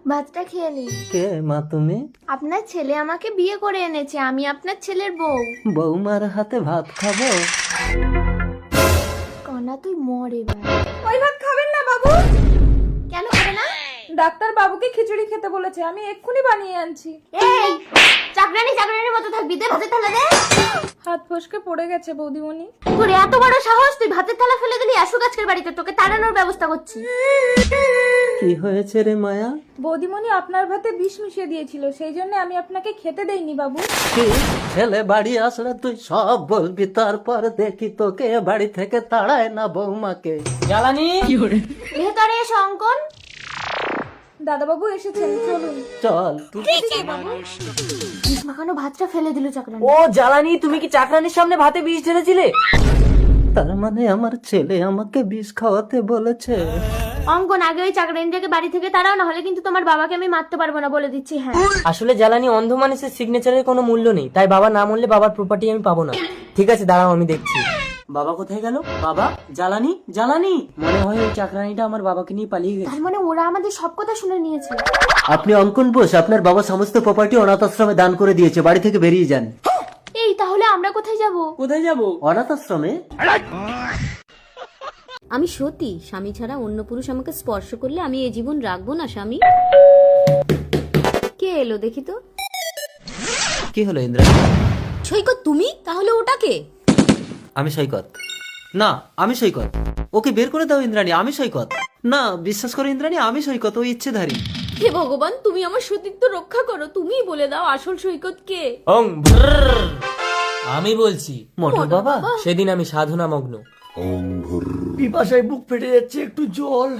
ভাতটা খেয়ে নিন। কে মা তুমি? আপনার ছেলে আমাকে বিয়ে করে এনেছে, আমি আপনার ছেলের বউ। বৌমার হাতে ভাত খাবো? কনা তুই মর এবার। ওই ভাত খাবেন না বাবু। কেন খাবে না? ডাক্তার বাবুকে খিচুড়ি খেতে বলেছে, আমি এক্ষুনি বানিয়ে আনছি। এই চাকরানির মতো থাকবি, দে ভাতের থালা দে। হাত ফসকে পড়ে গেছে বৌদিমণি। তোর এত বড় সাহস, তুই ভাতের থালা ফেলে দিলি আসুক আজকের বাড়িতে, তোকে তাড়ানোর ব্যবস্থা করছি। কি হয়েছে রে মায়া? বৌদিমণি আপনার ভাতে বিষ মিশিয়ে দিয়েছিল, সেই জন্য আমি আপনাকে খেতে দেইনি বাবু। কি ছেলে বাড়ি আসলে তুই সব বলবি, তারপর দেখি তোকে বাড়ি থেকে তাড়ায় না বৌমাকে। জ্বালানি ভেতরে এসে অঙ্কন। দাদাবাবু এসেছেন, চলুন। চল বিষ মাখানো ভাতটা ফেলে দিল চাকরানি। ও জ্বালানি, তুমি কি চাকরানির সামনে ভাতে বিষ ঢেলেছিলে? তার মানে আমার ছেলে আমাকে বিষ খাওয়াতে বলেছে? অঙ্কন, আগে ওই চাকরানিটাকে বাড়ি থেকে তাড়াও, না হলে কিন্তু তোমার বাবাকে আমি মারতে পারবো না, বলে দিচ্ছি। হ্যাঁ, আসলে জ্বালানি অন্ধ মানুষের সিগনেচারের কোনো মূল্য নেই, তাই বাবা না মরলে বাবার প্রপার্টি আমি পাবো না। ঠিক আছে দাঁড়াও, আমি দেখছি। বাবা কোথায় গেল? বাবা, জ্বালানি জ্বালানি, মনে হয় ওই চাকরানিটা আমার বাবাকে নিয়ে পালিয়ে গেছে। তার মানে ওরা আমাদের সব কথা শুনে নিয়েছে। আপনি অঙ্কন বোস, আপনার বাবা সমস্ত প্রপার্টি অনাথ আশ্রমে দান করে দিয়েছে, বাড়ি থেকে বেরিয়ে যান। এই তাহলে আমরা কোথায় যাব? কোথায় যাবো? অনাথ আশ্রমে? আমি সতী, স্বামী ছাড়া অন্য পুরুষ আমাকে স্পর্শ করলে আমি এ জীবন রাখবো না স্বামী। কে এলো দেখি তো। কি হলো ইন্দ্রা? সৈকত তুমি? তাহলে ওটা কে? আমি সৈকত না, আমি সৈকত। ওকে বের করে দাও ইন্দ্রাণী, আমি সৈকত না। বিশ্বাস করো ইন্দ্রাণী, আমি সৈকত, ও ইচ্ছেধারী। হে ভগবান, তুমি আমার সতীত্ব রক্ষা করো, তুমিই বলে দাও আসল সৈকত কে। আমি বলছি। মোটর বাবা? সেদিন আমি সাধনা মগ্ন। পিপাসায় বুক ফেটে যাচ্ছে, একটু জল।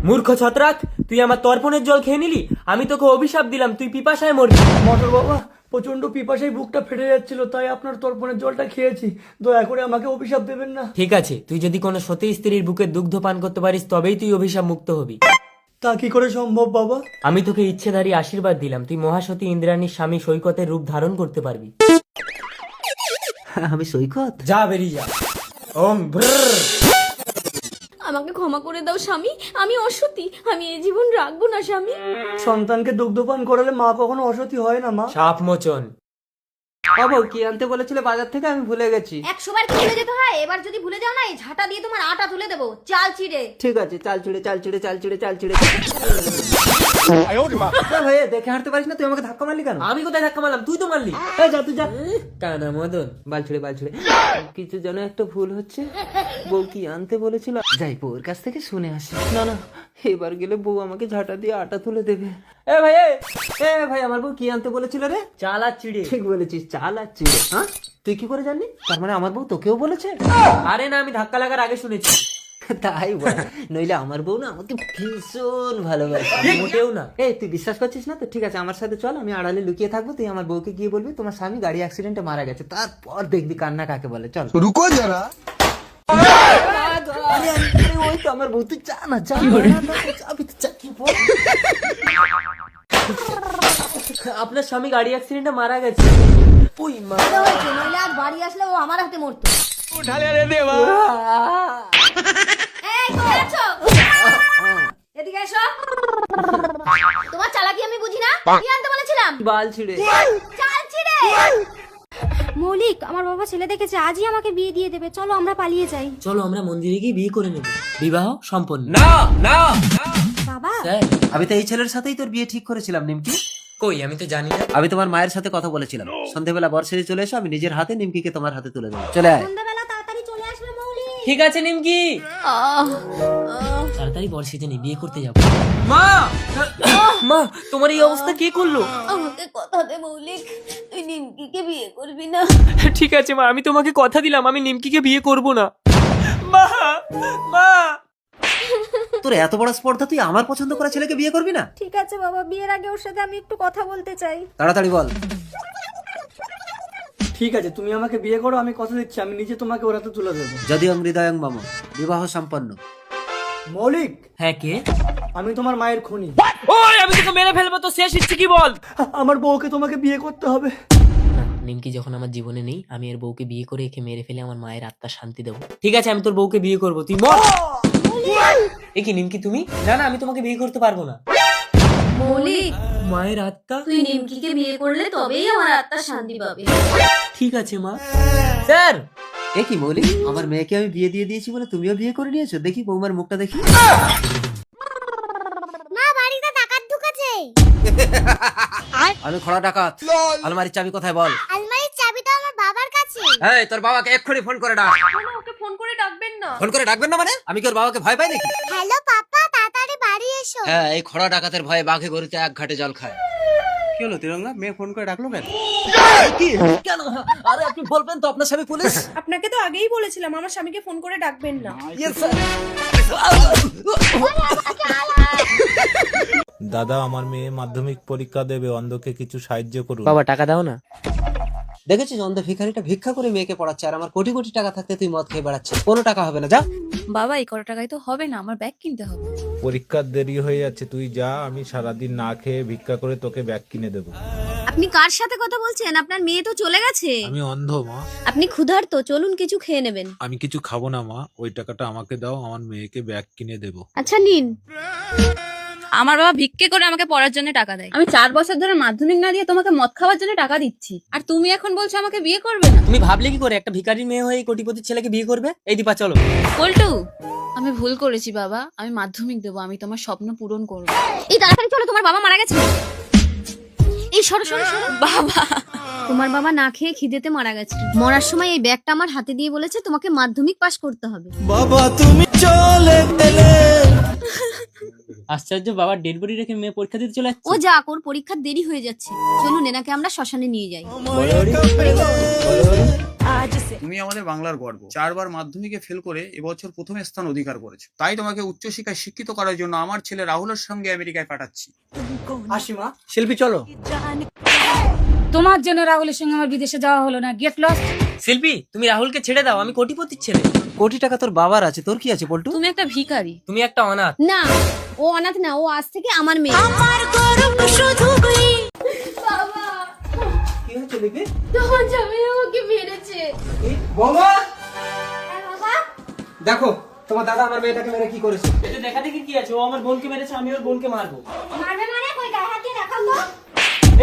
মূর্খ ছত্রাক, তুই আমার তর্পণের জল খেয়ে নিলি। আমি তোকে অভিশাপ দিলাম, তুই পিপাসায় মরবি। মোটর বাবা, প্রচন্ড পিপাসায় বুকটা ফেটে যাচ্ছিল, তাই আপনার তর্পণের জলটা খেয়েছি। দয়া করে আমাকে অভিশাপ দেবেন না। ঠিক আছে, তুই যদি কোনো সতী স্ত্রীর বুকের দুগ্ধ পান করতে পারিস তবেই তুই অভিশাপ মুক্ত হবি। তা কি করে সম্ভব বাবা? আমি তোকে ইচ্ছেধারী আশীর্বাদ দিলাম, তুই মহাসতী ইন্দ্রাণীর স্বামী সৈকতের রূপ ধারণ করতে পারবি। আমি সৈকত? যা বেরিয়ে যা। ওম ভ্রর। আমাকে ক্ষমা করে দাও স্বামী, আমি অসতী, আমি এ জীবন রাখবো না স্বামী। সন্তানকে দুগ্ধপান করালে মা কখনো অসতী হয় না মা। সাপ মোচন। বাবু কি আনতে বলেছিলে বাজার থেকে? আমি ভুলে গেছি। 100 বার কি ভুলে যেতে হয়, এবার যদি ভুলে যাও না এই ঝাঁটা দিয়ে তোমার আটা তুলে দেবো, চাল চিড়ে। ঠিক আছে, চাল চুড়ে চাল চুড়ে চাল চুড়ে চাল চুড়ে। ভাই দেখে হাঁটতে পারিস না? তুই আমাকে ধাক্কা মারলি কেন? আমি কোথায় ধাক্কা মারলাম? তুই তো মারলি। এই যা, তুই যা। কানা মদন। বাল ছুড়ে বাল ছুড়ে। কিছু যেন একটা ভুল হচ্ছে। বউ কি আনতে বলেছিল? যাই বউর কাছ থেকে শুনে আসি। না না, এবার গেলে বউ আমাকে ঝাঁটা দিয়ে আটা তুলে দেবে। এ ভাই, এ ভাই, আমার বউ কি আনতে বলেছিল রে? চাল আর চিড়ে। ঠিক বলেছিস, চাল আর চিড়ে। হ্যাঁ, তুই কি করে জানলি? তার মানে আমার বউ তোকেও বলেছে? আরে না, আমি ধাক্কা লাগার আগে শুনেছি। তাই বল, নইলে আমার বউ না আমাকে ভীষণ ভালোবাসে। মোটেও না। এই তুই বিশ্বাস করছিস না তো? ঠিক আছে, আমার সাথে চল, আমি আড়ালে লুকিয়ে থাকবো। তুই আমার বউকে গিয়ে বলবি তোমার স্বামী গাড়ি অ্যাক্সিডেন্টে মারা গেছে, তারপর দেখবি কান্না কাকে বলে। চল। रुको जरा। আরে, ওই তো আমার বউ, তুই যা না, যা না, যাবি তো, যা, কি বল? আপনার স্বামী গাড়ি অ্যাক্সিডেন্টে মারা গেছে। ওই মা। নইলে আজ বাড়ি আসলে ও আমার হাতে মরতো। এই কোথায় আছো? এদিকে এসো। তোমার চালাকি আমি বুঝি না, কি আনতে বলেছিলাম? বাল ছিড়ে। চাল চিড়ে। মৌলিক, আমার বাবা ছেলে দেখেছে, আজই আমাকে বিয়ে দিয়ে দেবে, চলো আমরা পালিয়ে যাই। চলো আমরা মন্দিরে গিয়ে বিয়ে করে নেব, বিবাহ সম্পন্ন। বাবা, স্যার, আমি তো এই ছেলের সাথেই তোর বিয়ে ঠিক করেছিলাম নিমকি। কই আমি তো জানি না। আমি তোমার মায়ের সাথে কথা বলেছিলাম, সন্ধ্যেবেলা বর্ষে চলে এসো, আমি নিজের হাতে নিমকিকে তোমার হাতে তুলে দেবো। চলে আয়। সন্ধ্যাবেলা তাড়াতাড়ি চলে আসবে মৌলিক। ঠিক আছে নিমকি, তাড়াতাড়ি বর্ষিতে নিয়ে বিয়ে করতে যাবো। মা, মা, তোমার এই অবস্থা কে করলো? আমাকে কথা দে মৌলিক, তুই নিমকিকে বিয়ে করবি না। ঠিক আছে মা, আমি তোমাকে কথা দিলাম আমি নিমকিকে বিয়ে করব না। মা, মা। তোর এত বড় স্পর্ধা, তুই আমার পছন্দ করা ছেলেকে বিয়ে করবি না? ঠিক আছে বাবা, বিয়ের আগে ওর সাথে আমি একটু কথা বলতে চাই। তাড়াতাড়ি বল। ঠিক আছে, তুমি আমাকে বিয়ে করো, আমি কথা দিচ্ছি, আমি নিজে তোমাকে ওর হাতে তুলে দেবো। যদিও হৃদয়ং মম, বিবাহ সম্পন্ন। মৌলিক, হ্যাঁ কে? আমি তোমার মায়ের খুনি। ওই আমি তোকে মেরে ফেলবো, তো শেষ ইচ্ছে কি বল? আমার বউকে তোমাকে বিয়ে করতে হবে। নিমকি যখন আমার জীবনে নেই, আমি এর বউকে বিয়ে করে একে মেরে ফেলে আমার মায়ের আত্মা শান্তি দেবো। ঠিক আছে, আমি তোর বউকে বিয়ে করবো, তুই মর। এ কি নিমকি তুমি? না না, আমি তোমাকে বিয়ে করতে পারবো না। মৌলিক, মায়ের আত্মা? তুই নিমকিকে বিয়ে করলে তবেই আমার আত্মা শান্তি পাবে। ঠিক আছে মা। স্যার, এ কি মৌলিক, আমার মেয়েকে আমি বিয়ে দিয়ে দিয়েছি বলে তুমিও বিয়ে করে নিয়েছো? দেখি বৌমার মুখটা দেখি। না, বাড়িতে ডাকাত ঢুকেছে। আমি খোড়া ডাকাত। আলমারির চাবি কোথায় বল? আলমারির চাবিটা আমার বাবার কাছে। এই তোর বাবাকে এক্ষুনি ফোন করে ডাক। ওকে ফোন করে ডাকবেন না। ফোন করে ডাকবেন না মানে? আমি কি ওর বাবাকে ভয় পাই নাকি? হ্যালো পাপা, তাড়াতাড়ি বাড়ি এসো। হ্যাঁ, এই খোড়া ডাকাতের ভয়ে বাঘে গরুতে এক ঘাটে জল খায়। কি হলো তিরঙ্গা, মেয়ে ফোন করে ডাকলো কেন? কেন? আরে আপনি বলবেন তো আপনার স্বামী পুলিশ। আপনাকে তো আগেই বলেছিলাম আমার স্বামীকে ফোন করে ডাকবেন না। দাদা, আমার মেয়ে মাধ্যমিক পরীক্ষা দেবে, অন্ধকে কিছু সাহায্য করুন। বাবা টাকা দাও না। দেখেছিস অন্ধ ভিখারিটা ভিক্ষা করে মেয়েকে পড়াচ্ছে, আর আমার কোটি কোটি টাকা থাকতে তুই মদ খেয়ে বেড়াচ্ছিস। কোনো টাকা হবে না, যা। বাবা এই কত টাকায় তো হবে না, আমার ব্যাগ কিনতে হবে। পরীক্ষার দেরি হয়ে যাচ্ছে, তুই যা, আমি সারাদিন না খেয়ে ভিক্ষা করে তোকে ব্যাগ কিনে দেবো। আপনি কার সাথে কথা বলছেন? আপনার মেয়ে তো চলে গেছে। আমি অন্ধ মা, আপনি ক্ষুধার্ত, চলুন কিছু খেয়ে নেবেন। আমি কিছু খাবো না মা, ওই টাকাটা আমাকে দাও, আমার মেয়েকে ব্যাগ কিনে দেবো। আচ্ছা নিন। আমার বাবা ভিক্ষে করে আমাকে পড়ার জন্য টাকা দেয়। আমি 4 বছর ধরে মাধ্যমিক না দিয়ে তোমাকে মদ খাওয়ার জন্য টাকা দিচ্ছি, আর তুমি এখন বলছো আমাকে বিয়ে করবে না। তুমি ভাবলে কি করে একটা ভিখারির মেয়ে হয়ে কোটিপতির ছেলেকে বিয়ে করবে? এই দীপা চলো। পল্টু, আমি ভুল করেছি বাবা, আমি মাধ্যমিক দেবো, আমি তোমার স্বপ্ন পূরণ করবো। এই তাড়াতাড়ি চলো, তোমার বাবা মারা গেছে। এই সরো সরো সরো। বাবা, তোমার বাবা না খেয়ে খিদেতে মারা গেছে। মরার সময় এই ব্যাগটা আমার হাতে দিয়ে বলেছে তোমাকে মাধ্যমিক পাস করতে হবে। আশ্চর্য, বাবা ডেড বডি রেখে মেয়ে পরীক্ষা দিতে চলে যাচ্ছে। ও যাক, ওর পরীক্ষার দেরি হয়ে যাচ্ছে। চলুন এনাকে আমরা শ্মশানে নিয়ে যাই। তুমি আমাদের বাংলার গর্ব। 4 বার মাধ্যমিকে ফেল করে এবছর প্রথম স্থান অধিকার করেছো। তাই তোমাকে উচ্চশিক্ষায় শিক্ষিত করার জন্য আমার ছেলে রাহুলের সঙ্গে আমেরিকায় পাঠাচ্ছি। আসিমা, শিল্পী চলো। তোমার জন্য রাহুলের সঙ্গে আমার বিদেশে যাওয়া হলো না, গেট লস্ট। শিল্পী, তুমি রাহুলকে ছেড়ে দাও, আমি কোটিপতির ছেলে। কোটি টাকা তোর বাবার আছে, তোর কি আছে পল্টু? তুমি একটা ভিখারি। তুমি একটা অনাথ। না, ও অনাথ না, ও আজ থেকে আমার মেয়ে। কি হয়েছে লিপি? তোমার জামাই আমাকে মেরেছে। বৌমা, দেখো তোমার দাদা আমার মেয়েটাকে মেরে কি করেছে। এতে দেখা দেখি কি আছে? ও আমার বোনকে মেরেছে, আমি ওর বোনকে মারবো। মারবে মানে কই গায়ে হাত দিয়ে দেখাও তো।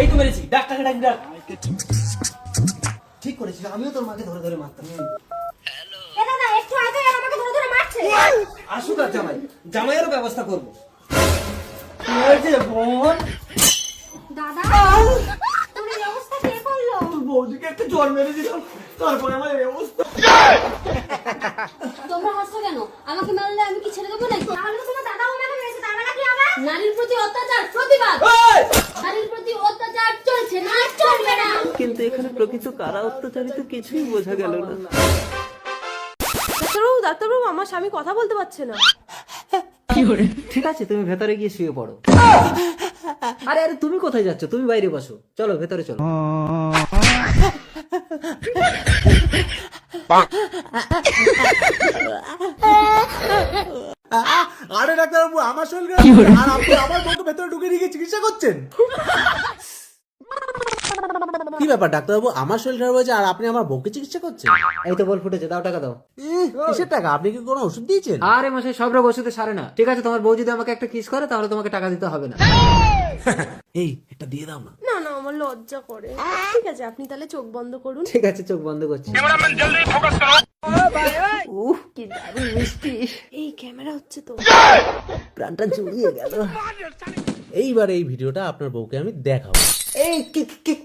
এই তো মেরেছি, ডাক্তারকে ডাক ডাক। ঠিক করেছিল, আমিও তোর মাকে ধরে ধরে মারতাম। এ দাদা, একটু আগে আমাকে ধরে ধরে মারছে। আসুক আর জামাই, জামাইয়েরও ব্যবস্থা করবো। কি হয়েছে বোন? দাদা, তোর এই অবস্থা কে করলো? বৌদিকে একটা জ্বর মেরে দিল, তারপরে আমার এই অবস্থা। তোমরা হাসছো কেন? আমাকে মারলে আমি কি ছেড়ে দেবো নাকি? তাহলে তো তোমার দাদাও আমাকে মেরেছে, তার মানে কি হবে? নারীর প্রতি অত্যাচার প্রতিবাদ। নারীর প্রতি অত্যাচার চলছে না, চলবে না। কিন্তু এখানে প্রকৃত কারা অত্যাচারিত কিছুই বোঝা গেল না। ডাক্তারবাবু আমার স্বামী কথা বলতে পারছে না। ঠিক আছে, তুমি ভেতরে গিয়ে শুয়ে পড়ো। আরে আরে তুমি কোথায় যাচ্ছ? তুমি বাইরে বসো, চলো ভেতরে চলো। আরে ডাক্তারবাবু, আমার শরীর আর আপনি আমার বউকে ভেতরে ঢুকে রেখে চিকিৎসা করছেন? কি ব্যাপার ডাক্তারবাবু, আমার শরীর খারাপ হয়েছে আর আপনি আমার বউকে চিকিৎসা করছেন? এই তো বল ফুটেছে, দাও টাকা দাও। কিসের টাকা? আপনি কি কোনো ওষুধ দিয়েছেন? আরে মশাই, সব রোগ ওষুধে সারে না। ঠিক আছে, তোমার বউ যদি আমাকে একটা কিস করে তাহলে তোমাকে টাকা দিতে হবে না। এই একটা দিয়ে দাও না। না না, আমার লজ্জা করে। ঠিক আছে, আপনি তাহলে চোখ বন্ধ করুন। ঠিক আছে, চোখ বন্ধ করছি। কি দারুণ মিষ্টি। এই ক্যামেরা হচ্ছে তো। প্রাণটা জুড়িয়ে গেল। এইবার এই ভিডিওটা আপনার বউকে আমি দেখাবো। এই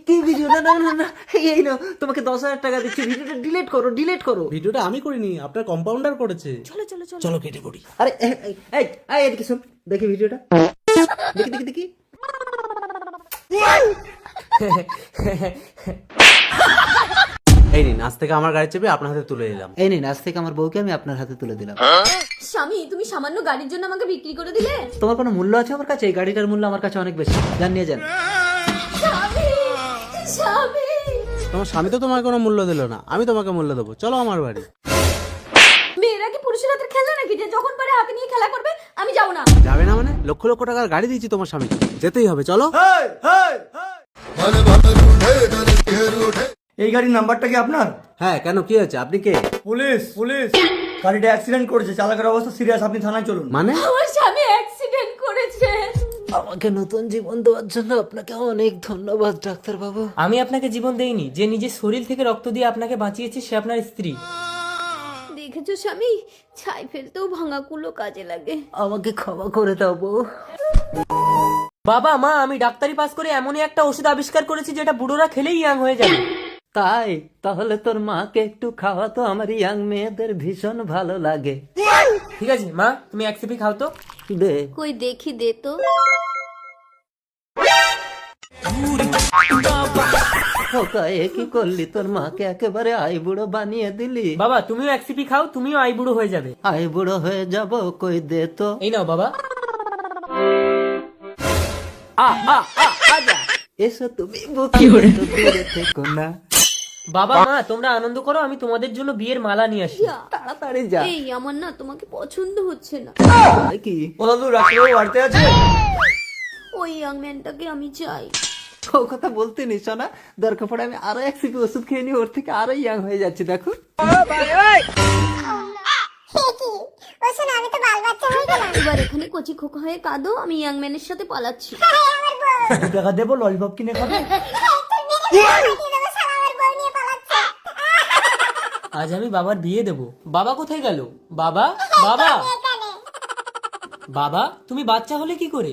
কি ভিডিও? না না না না, এই নাও, তোমাকে 10,000 টাকা দিচ্ছি, ভিডিওটা ডিলিট করো, ডিলিট করো। ভিডিওটা আমি করিনি, আপনার কম্পাউন্ডার করেছে। চলো চলো চলো। চলো কেটে পড়ি। আরে এই এই এই এদিকে শোন, দেখি ভিডিওটা, দেখি দেখি দেখি। এই নিন, আজ থেকে আমার গাড়ি চেপে আপনার হাতে তুলে দিলাম। এই নিন, আজ থেকে আমার বউকে আমি আপনার হাতে তুলে দিলাম। স্বামী, তুমি সামান্য গাড়ির জন্য আমাকে বিক্রি করে দিলে? তোমার কোনো মূল্য আছে আমার কাছে? এই গাড়িটার মূল্য আমার কাছে অনেক বেশি, যান নিয়ে যান। স্বামী, স্বামী। তোমার স্বামী তো তোমার কোনো মূল্য দিল না, আমি তোমাকে মূল্য দেবো। চলো আমার বাড়ি। মেয়েরা কি পুরুষের হাতের খেলনা নাকি যে যখন পারে হাতে নিয়ে খেলা করবে? আমি যাবো না। যাবে না মানে? লক্ষ লক্ষ টাকার গাড়ি দিয়েছি তোমার স্বামীকে, যেতেই হবে। চলো। এই গাড়ির নাম্বারটা কি আপনার? হ্যাঁ, কেন কি হয়েছে? আপনি কে? পুলিশ পুলিশ, গাড়িটা অ্যাক্সিডেন্ট করেছে, চালকের অবস্থা সিরিয়াস, আপনি থানায় চলুন। মানে আমার স্বামী অ্যাক্সিডেন্ট করেছে। আমাকে নতুন জীবন দেওয়ার জন্য আপনাকে অনেক ধন্যবাদ ডাক্তার বাবু। আমি আপনাকে জীবন দেইনি, যে নিজের শরীর থেকে রক্ত দিয়ে আপনাকে বাঁচিয়েছে সে আপনার স্ত্রী। দেখেছো স্বামী, ছাই ফেলতেও ভাঙা কুলো কাজে লাগে। আমাকে ক্ষমা করে দাও বউ। বাবা মা, আমি ডাক্তারি পাস করে এমনই একটা ওষুধ আবিষ্কার করেছি যেটা বুড়োরা খেলেই ইয়াং হয়ে যাবে। তাই তাহলে তোর মাকে একটু খাওয়াতো, আমার ইয়াং মেয়েদের ভীষণ ভালো লাগে। ঠিক আছে মা, তুমি এক সিপি খাও তো। দে। কই দেখি, দে তো। খোকা, এ কি করলি? তোর মাকে একেবারে আইবুড়ো বানিয়ে দিলি। বাবা তুমিও এক সিপি খাও, তুমিও আই বুড়ো হয়ে যাবে। আইবুড়ো হয়ে যাব? কই দে তো। এই নাও বাবা। এসো তুমি, দূরে থেকো না। বাবা মা তোমরা আনন্দ করো, আমি তোমাদের জন্য বিয়ের মালা নিয়ে আসি। তাড়াতাড়ি যা। এই আমার না তোমাকে পছন্দ হচ্ছে না। কি ও দাদু, ডাক্তারবাবু বাড়িতে আছে? ওই ইয়াং ম্যানটাকে আমি চাই। ও কথা বলতে নিস না, দরকার পড়ে আমি আরো এক সিপি ওষুধ খেয়ে নিই, ওর থেকে আরো ইয়াং হয়ে যাচ্ছে। দেখো এবার এখানে কচি খোকা হয়ে কাঁদো, আমি ইয়াং ম্যানের সাথে পালাচ্ছি। 2 টাকা দেবো, ললিপপ কিনে খাবে। আজ আমি বাবার বিয়ে দেব। বাবা কোথায় গেল? বাবা বাবা বাবা, তুমি বাচ্চা হলে কি করে?